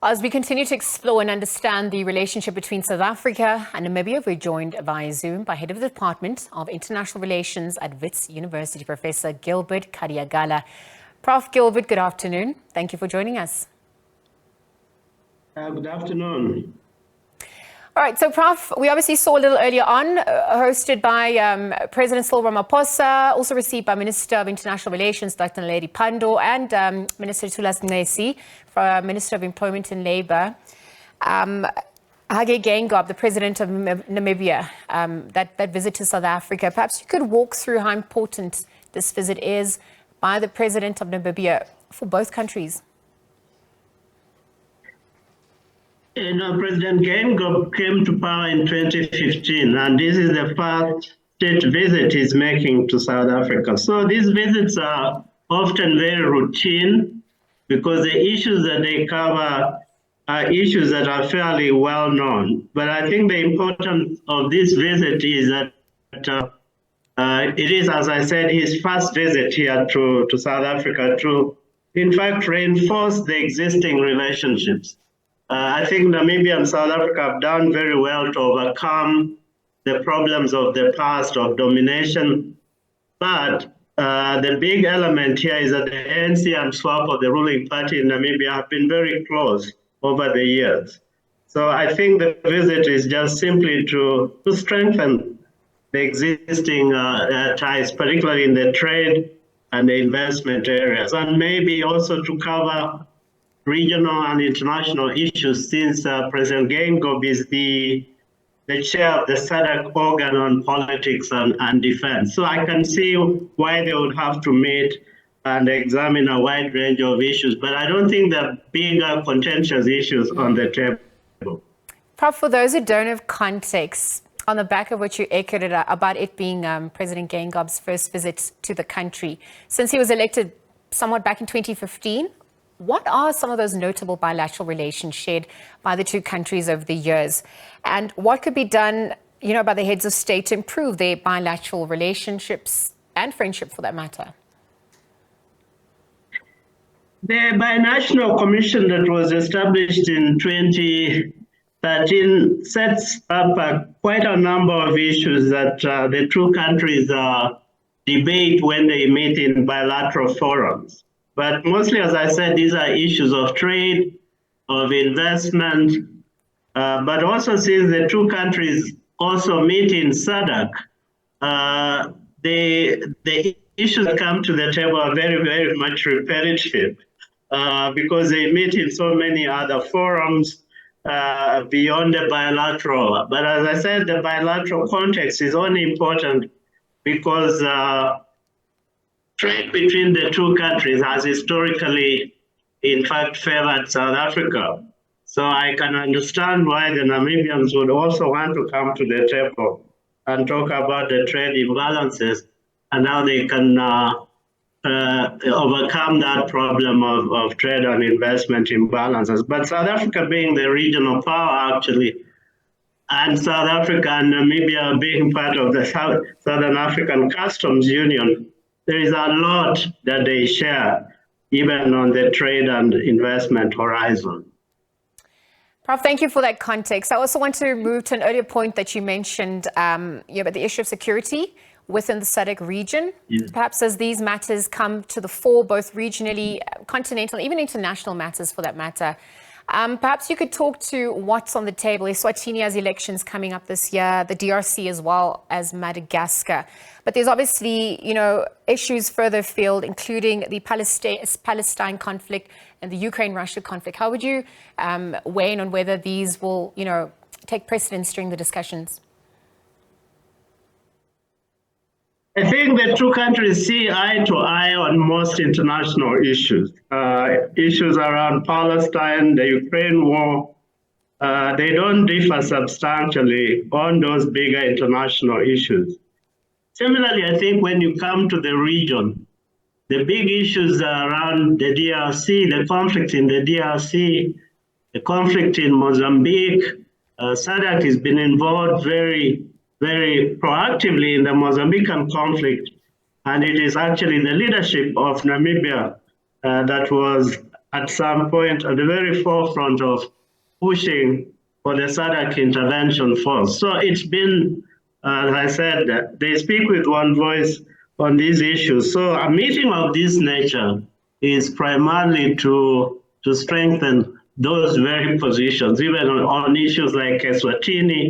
As we continue to explore and understand the relationship between South Africa and Namibia, we're joined via Zoom by Head of the Department of International Relations at Wits University, Professor Gilbert Khadiagala. Prof. Gilbert, good afternoon. Thank you for joining us. Good afternoon. All right, so Prof, we obviously saw a little earlier on, hosted by President Cyril Ramaphosa, also received by Minister of International Relations, Dr. Naledi Pandor, and Minister Thulas Nxesi, Minister of Employment and Labour. Hage Geingob, the President of Namibia, that visit to South Africa. Perhaps you could walk through how important this visit is by the President of Namibia for both countries. President Geingob came to power in 2015, and this is the first state visit he's making to South Africa. So these visits are often very routine because the issues that they cover are issues that are fairly well known. But I think the importance of this visit is that it is, as I said, his first visit here to South Africa to, in fact, reinforce the existing relationships. I think Namibia and South Africa have done very well to overcome the problems of the past of domination. But the big element here is that the ANC and SWAPO, the ruling party in Namibia, have been very close over the years. So I think the visit is just simply to strengthen the existing ties, particularly in the trade and the investment areas, and maybe also to cover regional and international issues, since President Geingob is the chair of the SADC organ on politics and defense. So I can see why they would have to meet and examine a wide range of issues, but I don't think there are bigger contentious issues on the table. Prof, for those who don't have context, on the back of what you echoed about it being President Geingob's first visit to the country, since he was elected somewhat back in 2015, what are some of those notable bilateral relations shared by the two countries over the years? And what could be done, by the heads of state to improve their bilateral relationships and friendship for that matter? The binational commission that was established in 2013 sets up quite a number of issues that the two countries debate when they meet in bilateral forums. But mostly, as I said, these are issues of trade, of investment, but also since the two countries also meet in SADC, the issues that come to the table are very, very much repetitive because they meet in so many other forums beyond the bilateral. But as I said, the bilateral context is only important because trade between the two countries has historically, in fact, favored South Africa. So I can understand why the Namibians would also want to come to the table and talk about the trade imbalances and how they can overcome that problem of trade and investment imbalances. But South Africa being the regional power, actually, and South Africa and Namibia being part of the Southern African Customs Union, there is a lot that they share, even on the trade and investment horizon. Prof, thank you for that context. I also want to move to an earlier point that you mentioned, about the issue of security within the SADC region. Yes. Perhaps as these matters come to the fore, both regionally, continental, even international matters for that matter, perhaps you could talk to what's on the table. Eswatini has elections coming up this year, the DRC as well as Madagascar. But there's obviously, issues further afield, including the Palestine conflict and the Ukraine-Russia conflict. How would you weigh in on whether these will, take precedence during the discussions? I think the two countries see eye to eye on most international issues. Issues around Palestine, the Ukraine war, they don't differ substantially on those bigger international issues. Similarly, I think when you come to the region, the big issues are around the DRC, the conflict in the DRC, the conflict in Mozambique. SADC has been involved very proactively in the Mozambican conflict, and it is actually the leadership of Namibia that was at some point at the very forefront of pushing for the SADC intervention force. So it's been, as I said, they speak with one voice on these issues. So a meeting of this nature is primarily to strengthen those very positions, even on issues like Eswatini.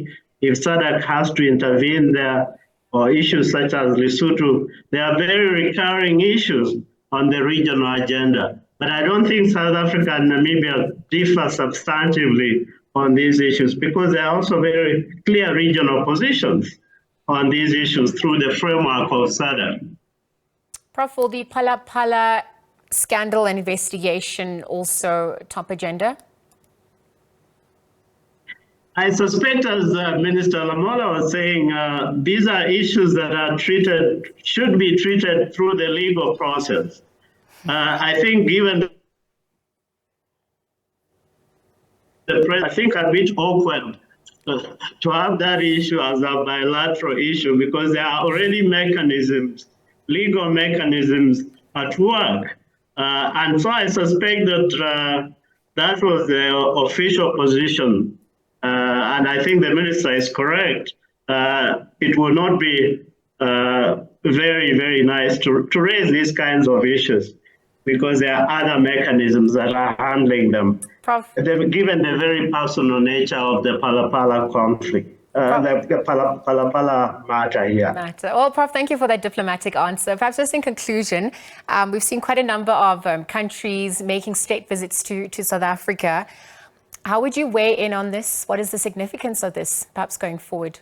If SADC has to intervene there, or issues such as Lesotho, they are very recurring issues on the regional agenda. But I don't think South Africa and Namibia differ substantively on these issues because there are also very clear regional positions on these issues through the framework of SADC. Prof, will the Phala scandal and investigation also top agenda? I suspect, as Minister Lamola was saying, these are issues that are should be treated through the legal process. I think given I think a bit awkward to have that issue as a bilateral issue because there are already mechanisms, legal mechanisms at work. And so I suspect that that was the official position. And I think the minister is correct. It will not be very, very nice to raise these kinds of issues because there are other mechanisms that are handling them. Prof. Given the very personal nature of the Phala conflict, the Phala matter here. Well, Prof, thank you for that diplomatic answer. Perhaps just in conclusion, we've seen quite a number of countries making state visits to South Africa. How would you weigh in on this? What is the significance of this, perhaps going forward?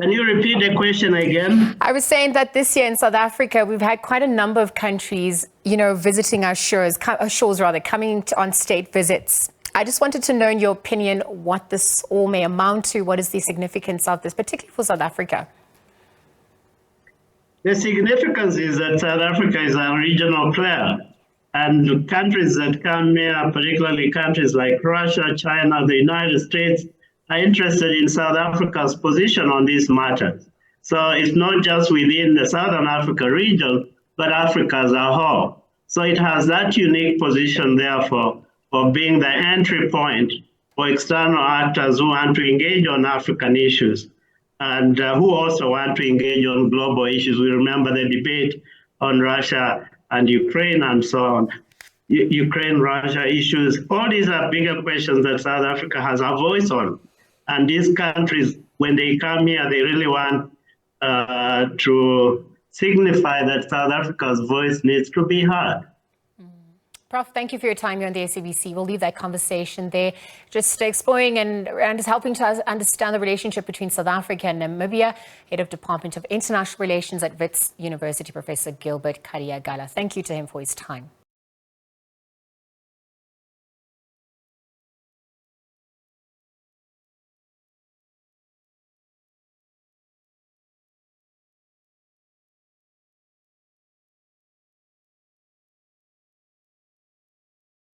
Can you repeat the question again? I was saying that this year in South Africa, we've had quite a number of countries, visiting our shores coming on state visits. I just wanted to know, in your opinion, what this all may amount to. What is the significance of this, particularly for South Africa? The significance is that South Africa is a regional player. And countries that come here, particularly countries like Russia, China, the United States, are interested in South Africa's position on these matters. So it's not just within the Southern Africa region, but Africa as a whole. So it has that unique position, therefore, of being the entry point for external actors who want to engage on African issues and who also want to engage on global issues. We remember the debate on Russia and Ukraine and so on. Ukraine-Russia issues, all these are bigger questions that South Africa has a voice on. And these countries, when they come here, they really want to signify that South Africa's voice needs to be heard. Prof, thank you for your time here on the SABC. We'll leave that conversation there, just exploring and just helping to understand the relationship between South Africa and Namibia. Head of Department of International Relations at Wits University, Professor Gilbert Khadiagala. Thank you to him for his time.